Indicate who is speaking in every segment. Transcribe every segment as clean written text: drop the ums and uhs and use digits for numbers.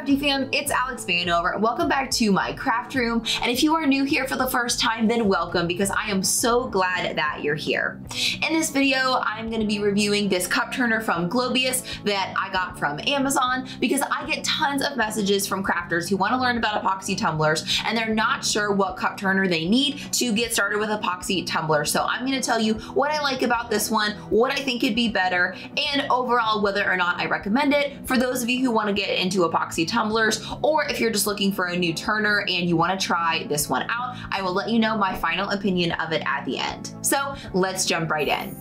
Speaker 1: crafty fam, it's Alex Vanover. Welcome back to my craft room. And if you are new here for the first time, then welcome, because I am so glad that you're here. In this video, I'm gonna be reviewing this cup turner from Globeous that I got from Amazon, because I get tons of messages from crafters who wanna learn about epoxy tumblers and they're not sure what cup turner they need to get started with epoxy tumblers. So I'm gonna tell you what I like about this one, what I think could be better, and overall whether or not I recommend it for those of you who wanna get into epoxy tumblers, or if you're just looking for a new turner and you wanna try this one out. I will let you know my final opinion of it at the end. So let's jump right in.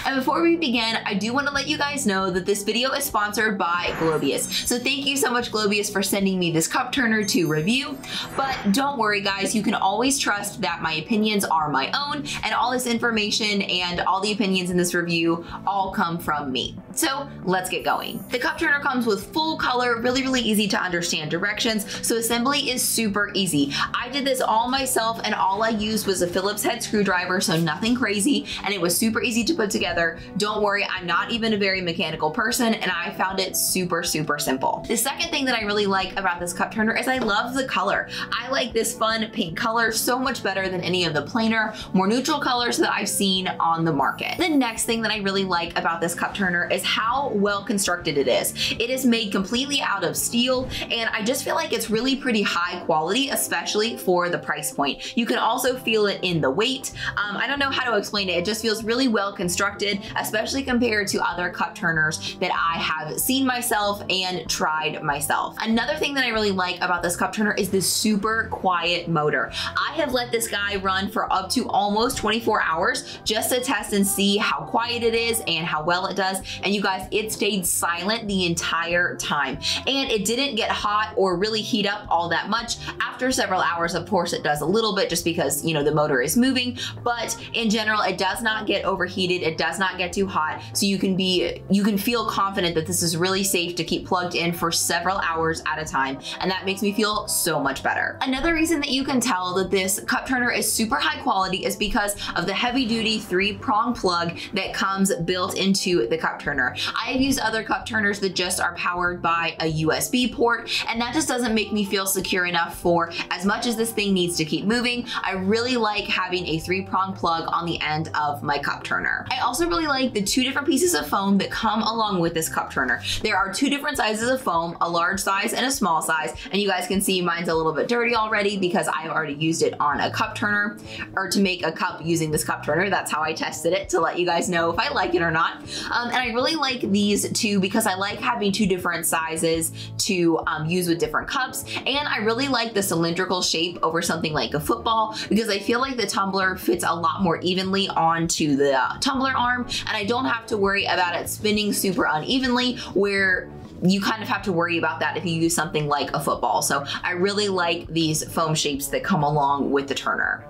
Speaker 1: And before we begin, I do want to let you guys know that this video is sponsored by Globeous. So thank you so much, Globeous, for sending me this cup turner to review. But don't worry, guys, you can always trust that my opinions are my own, and all this information and all the opinions in this review all come from me. So let's get going. The cup turner comes with full color, really easy to understand directions, so assembly is super easy. I did this all myself, and all I used was a Phillips head screwdriver, so nothing crazy, and it was super easy to put together. Don't worry, I'm not even a very mechanical person, and I found it super simple. The second thing that I really like about this cup turner is I love the color. I like this fun pink color so much better than any of the plainer, more neutral colors that I've seen on the market. The next thing that I really like about this cup turner is how well constructed it is. It is made completely out of steel, and I just feel like it's really pretty high quality, especially for the price point. You can also feel it in the weight. I don't know how to explain it. It just feels really well constructed, especially compared to other cup turners that I have seen myself and tried myself. Another thing that I really like about this cup turner is this super quiet motor. I have let this guy run for up to almost 24 hours just to test and see how quiet it is and how well it does. And you guys, it stayed silent the entire time. And it didn't get hot or really heat up all that much. After several hours, of course, it does a little bit just because, you know, the motor is moving, but in general, it does not get overheated. It does not get too hot. So you can feel confident that this is really safe to keep plugged in for several hours at a time. And that makes me feel so much better. Another reason that you can tell that this cup turner is super high quality is because of the heavy duty 3-prong plug that comes built into the cup turner. I have used other cup turners that just are powered by a USB port, and that just doesn't make me feel secure enough for as much as this thing needs to keep moving. I really like having a 3-prong plug on the end of my cup turner. I also really like the 2 different pieces of foam that come along with this cup turner. There are 2 different sizes of foam, a large size and a small size, and you guys can see mine's a little bit dirty already because I've already used it on a cup turner, or to make a cup using this cup turner. That's how I tested it, to let you guys know if I like it or not. And I really like these 2 because I like having 2 different sizes to use with different cups, and I really like the cylindrical shape over something like a football because I feel like the tumbler fits a lot more evenly onto the tumbler arm, and I don't have to worry about it spinning super unevenly, where you kind of have to worry about that if you use something like a football. So I really like these foam shapes that come along with the turner.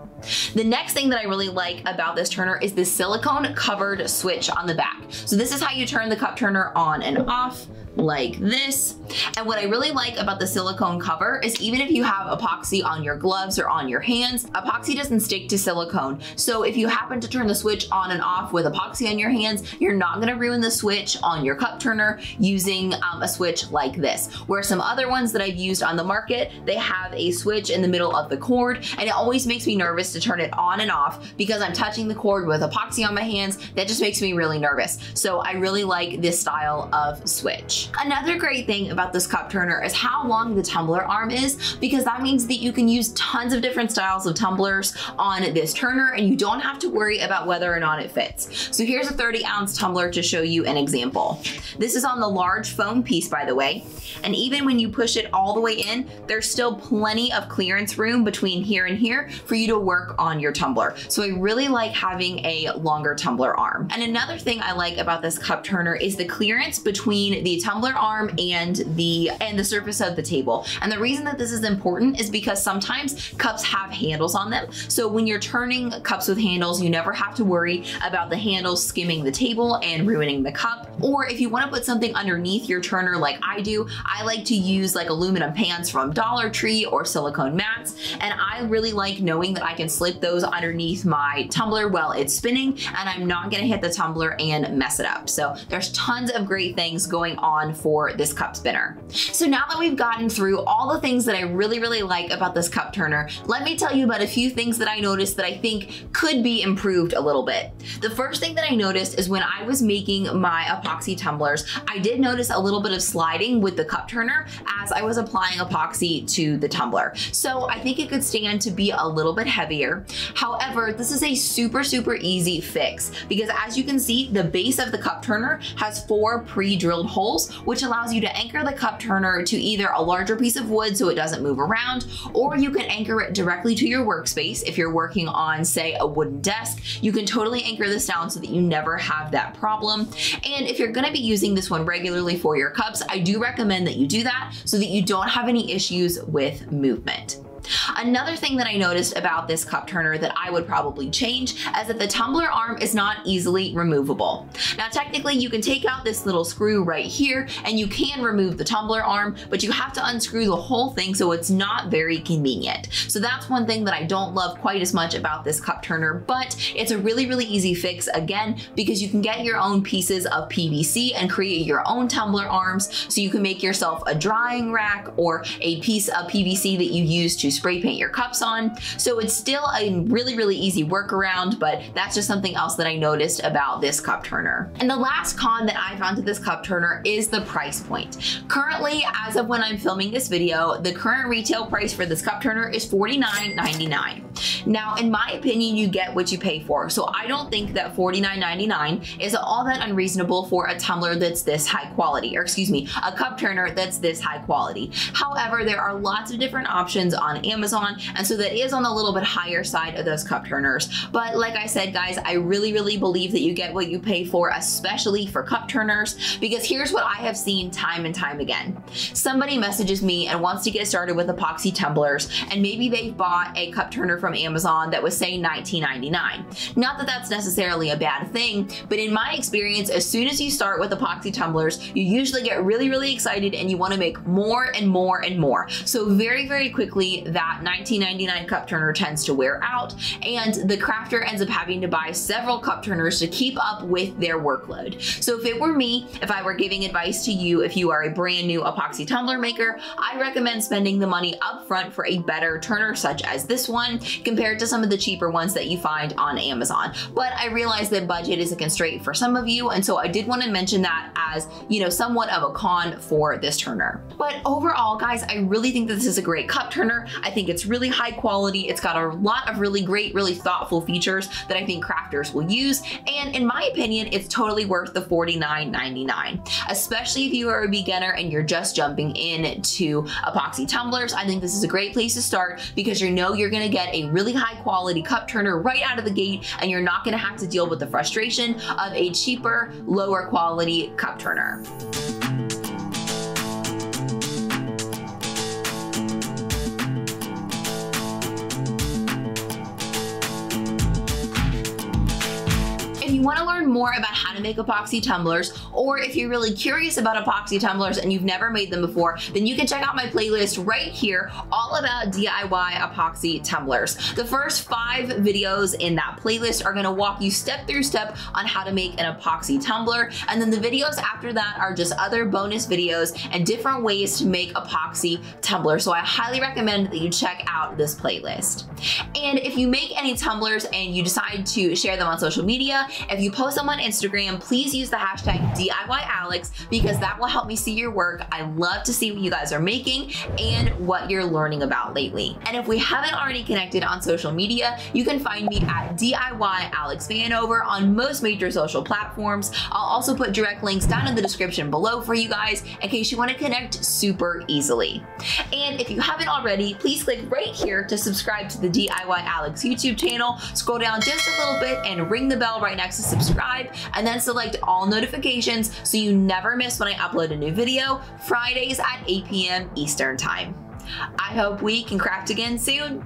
Speaker 1: The next thing that I really like about this turner is the silicone covered switch on the back. So this is how you turn the cup turner on and off, like this. And what I really like about the silicone cover is even if you have epoxy on your gloves or on your hands, epoxy doesn't stick to silicone. So if you happen to turn the switch on and off with epoxy on your hands, you're not gonna ruin the switch on your cup turner using a switch like this. Where some other ones that I've used on the market, they have a switch in the middle of the cord, and it always makes me nervous to turn it on and off because I'm touching the cord with epoxy on my hands. That just makes me really nervous. So I really like this style of switch. Another great thing about this cup turner is how long the tumbler arm is, because that means that you can use tons of different styles of tumblers on this turner and you don't have to worry about whether or not it fits. So here's a 30-ounce tumbler to show you an example. This is on the large foam piece, by the way, and even when you push it all the way in, there's still plenty of clearance room between here and here for you to work on your tumbler. So I really like having a longer tumbler arm. And another thing I like about this cup turner is the clearance between the tumbler arm and the surface of the table. And the reason that this is important is because sometimes cups have handles on them. So when you're turning cups with handles, you never have to worry about the handles skimming the table and ruining the cup. Or if you want to put something underneath your turner like I do, I like to use like aluminum pans from Dollar Tree or silicone mats. And I really like knowing that I can slip those underneath my tumbler while it's spinning, and I'm not gonna hit the tumbler and mess it up. So there's tons of great things going on con for this cup spinner. So now that we've gotten through all the things that I really like about this cup turner, let me tell you about a few things that I noticed that I think could be improved a little bit. The first thing that I noticed is when I was making my epoxy tumblers, I did notice a little bit of sliding with the cup turner as I was applying epoxy to the tumbler. So I think it could stand to be a little bit heavier. However, this is a super easy fix because as you can see, the base of the cup turner has 4 pre-drilled holes, which allows you to anchor the cup turner to either a larger piece of wood so it doesn't move around, or you can anchor it directly to your workspace. If you're working on, say, a wooden desk, you can totally anchor this down so that you never have that problem. And if you're gonna be using this one regularly for your cups, I do recommend that you do that so that you don't have any issues with movement. Another thing that I noticed about this cup turner that I would probably change is that the tumbler arm is not easily removable. Now technically you can take out this little screw right here and you can remove the tumbler arm, but you have to unscrew the whole thing, so it's not very convenient. So that's one thing that I don't love quite as much about this cup turner, but it's a really easy fix again because you can get your own pieces of PVC and create your own tumbler arms, so you can make yourself a drying rack or a piece of PVC that you use to spray paint your cups on. So it's still a really easy workaround, but that's just something else that I noticed about this cup turner. And the last con that I found to this cup turner is the price point. Currently, as of when I'm filming this video, the current retail price for this cup turner is $49.99. Now, in my opinion, you get what you pay for. So I don't think that $49.99 is all that unreasonable for a tumbler that's this high quality, or excuse me, a cup turner that's this high quality. However, there are lots of different options on Amazon, and so that is on the little bit higher side of those cup turners. But like I said, guys, I really believe that you get what you pay for, especially for cup turners, because here's what I have seen time and time again. Somebody messages me and wants to get started with epoxy tumblers, and maybe they've bought a cup turner from Amazon that was, say, $19.99. Not that that's necessarily a bad thing, but in my experience, as soon as you start with epoxy tumblers, you usually get really excited and you want to make more and more. So very quickly, that $19.99 cup turner tends to wear out, and the crafter ends up having to buy several cup turners to keep up with their workload. So if it were me, if I were giving advice to you, if you are a brand new epoxy tumbler maker, I recommend spending the money up front for a better turner such as this one compared to some of the cheaper ones that you find on Amazon. But I realize that budget is a constraint for some of you, and so I did want to mention that as, you know, somewhat of a con for this turner. But overall, guys, I really think that this is a great cup turner. I think it's really high quality. It's got a lot of really great, really thoughtful features that I think crafters will use. And in my opinion, it's totally worth the $49.99, especially if you are a beginner and you're just jumping into epoxy tumblers. I think this is a great place to start because you know you're gonna get a really high quality cup turner right out of the gate, and you're not gonna have to deal with the frustration of a cheaper, lower quality cup turner. If you want to learn more about how to make epoxy tumblers, or if you're really curious about epoxy tumblers and you've never made them before, then you can check out my playlist right here, all about DIY epoxy tumblers. The first 5 videos in that playlist are going to walk you step through step on how to make an epoxy tumbler, and then the videos after that are just other bonus videos and different ways to make epoxy tumblers. So I highly recommend that you check out this playlist. And if you make any tumblers and you decide to share them on social media, if you post them on Instagram, please use the hashtag DIYALEX because that will help me see your work. I love to see what you guys are making and what you're learning about lately. And if we haven't already connected on social media, you can find me at DIYALEXFanover on most major social platforms. I'll also put direct links down in the description below for you guys in case you want to connect super easily. And if you haven't already, please click right here to subscribe to the DIYALEX YouTube channel. Scroll down just a little bit and ring the bell right next to subscribe, and then select all notifications so you never miss when I upload a new video, Fridays at 8 p.m. Eastern Time. I hope we can craft again soon.